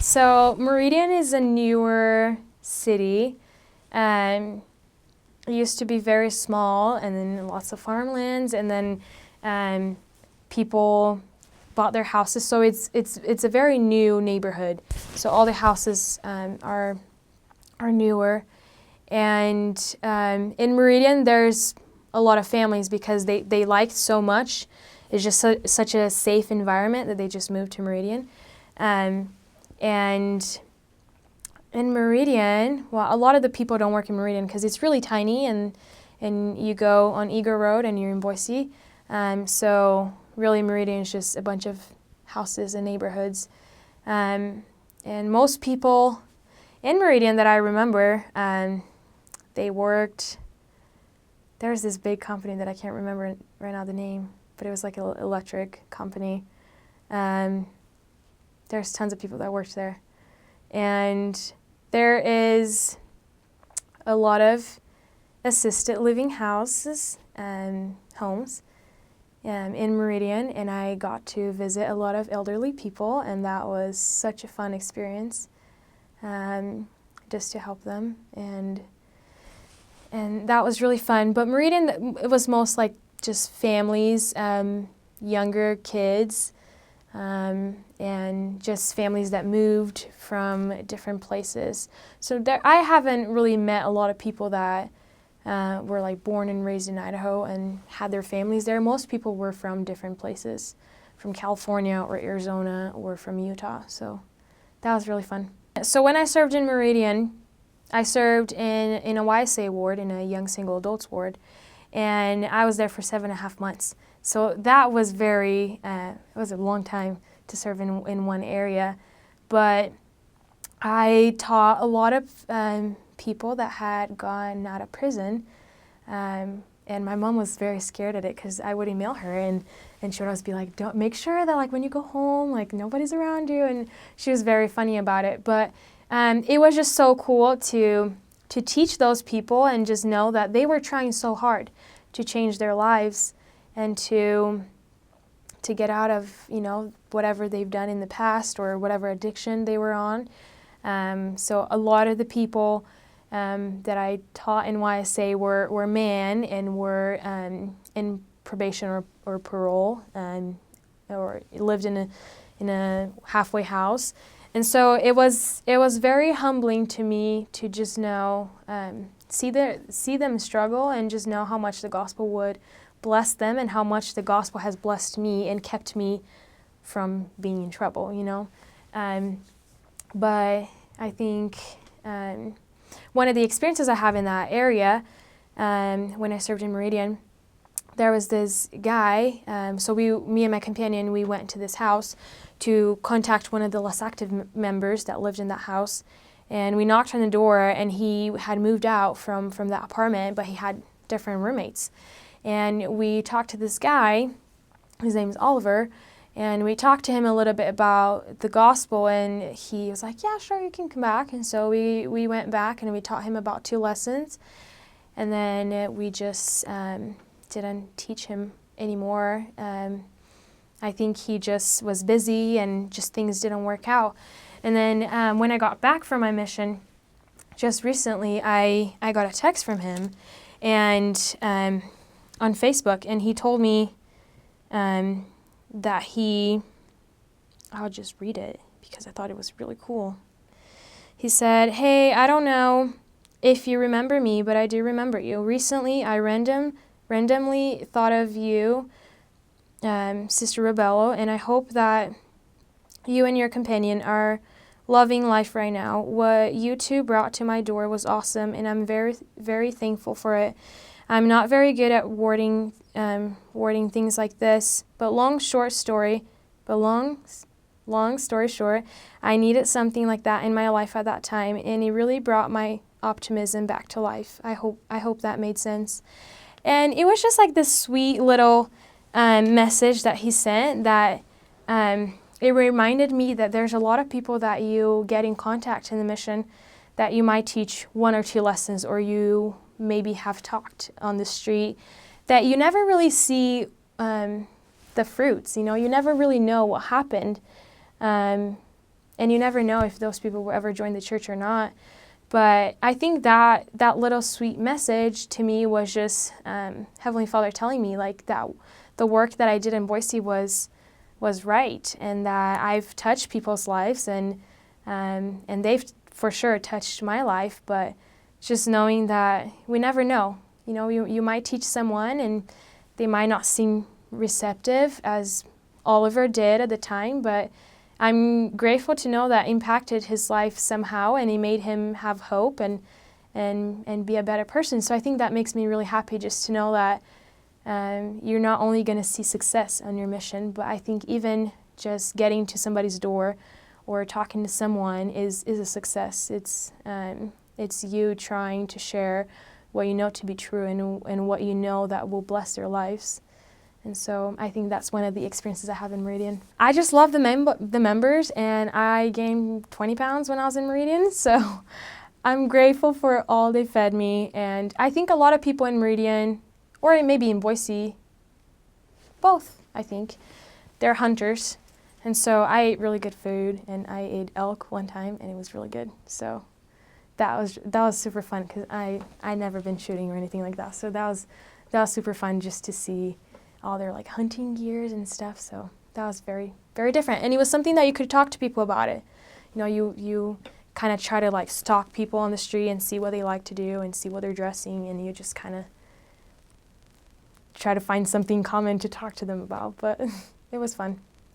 So Meridian is a newer city. It used to be very small, and then lots of farmlands, and then people bought their houses. So it's a very new neighborhood. So all the houses are newer, and in Meridian there's a lot of families because they liked so much. It's just such a safe environment that they just moved to Meridian. And in Meridian, well, a lot of the people don't work in Meridian because it's really tiny, and you go on Eagle Road and you're in Boise. So really Meridian is just a bunch of houses and neighborhoods. And most people in Meridian that I remember, they worked, there's this big company that I can't remember right now the name, but it was like an electric company. There's tons of people that worked there. And there is a lot of assisted living houses and homes in Meridian, and I got to visit a lot of elderly people, and that was such a fun experience, just to help them, and that was really fun. But Meridian, it was most like just families, younger kids, and just families that moved from different places. So I haven't really met a lot of people that were like born and raised in Idaho and had their families there. Most people were from different places, from California or Arizona or from Utah. So that was really fun. So when I served in Meridian, I served in a YSA ward, in a young single adults ward, and I was there for 7.5 months. So that was it was a long time to serve in one area. But I taught a lot of people that had gone out of prison. And my mom was very scared at it because I would email her and she would always be like, "Don't, make sure that like when you go home, like nobody's around you." And she was very funny about it. But it was just so cool to teach those people and just know that they were trying so hard to change their lives and to get out of, whatever they've done in the past or whatever addiction they were on. So a lot of the people that I taught in YSA were men and were in probation or parole, or lived in a halfway house. And so it was very humbling to me to just know, see them struggle and just know how much the gospel would bless them and how much the gospel has blessed me and kept me from being in trouble, But I think one of the experiences I have in that area, when I served in Meridian, there was this guy, so me and my companion, we went to this house to contact one of the less active members that lived in that house. And we knocked on the door, and he had moved out from that apartment, but he had different roommates. And we talked to this guy, his name is Oliver, and we talked to him a little bit about the gospel, and he was like, "Yeah, sure, you can come back." And so we went back, and we taught him about 2 lessons. And then we just didn't teach him anymore. I think he just was busy and just things didn't work out. And then when I got back from my mission, just recently, I got a text from him and on Facebook, and he told me that I'll just read it because I thought it was really cool. He said, "Hey, I don't know if you remember me, but I do remember you. Recently, I randomly thought of you, Sister Rebello, and I hope that you and your companion are loving life right now. What you two brought to my door was awesome, and I'm very, very thankful for it. I'm not very good at wording things like this, but long story short, I needed something like that in my life at that time, and it really brought my optimism back to life. I hope that made sense." And it was just like this sweet little message that he sent that it reminded me that there's a lot of people that you get in contact in the mission that you might teach 1 or 2 lessons, or you maybe have talked on the street, that you never really see the fruits, you never really know what happened. And and you never know if those people will ever join the church or not. But I think that little sweet message to me was just Heavenly Father telling me like that the work that I did in Boise was right, and that I've touched people's lives, and they've for sure touched my life. But just knowing that we never know. You know, you might teach someone and they might not seem receptive as Oliver did at the time, but I'm grateful to know that impacted his life somehow, and it made him have hope and be a better person. So I think that makes me really happy just to know that you're not only going to see success on your mission, but I think even just getting to somebody's door or talking to someone is a success. It's you trying to share what you know to be true and what you know that will bless their lives. And so I think that's one of the experiences I have in Meridian. I just love the members, and I gained 20 pounds when I was in Meridian, so I'm grateful for all they fed me. And I think a lot of people in Meridian, or maybe in Boise, both, I think, they're hunters. And so I ate really good food, and I ate elk one time, and it was really good. So that was super fun, because I'd never been shooting or anything like that. So that was super fun just to see all their like hunting gears and stuff. So that was very, very different. And it was something that you could talk to people about it. You know, you kind of try to like stalk people on the street and see what they like to do and see what they're dressing, and you just kind of try to find something common to talk to them about. But it was fun.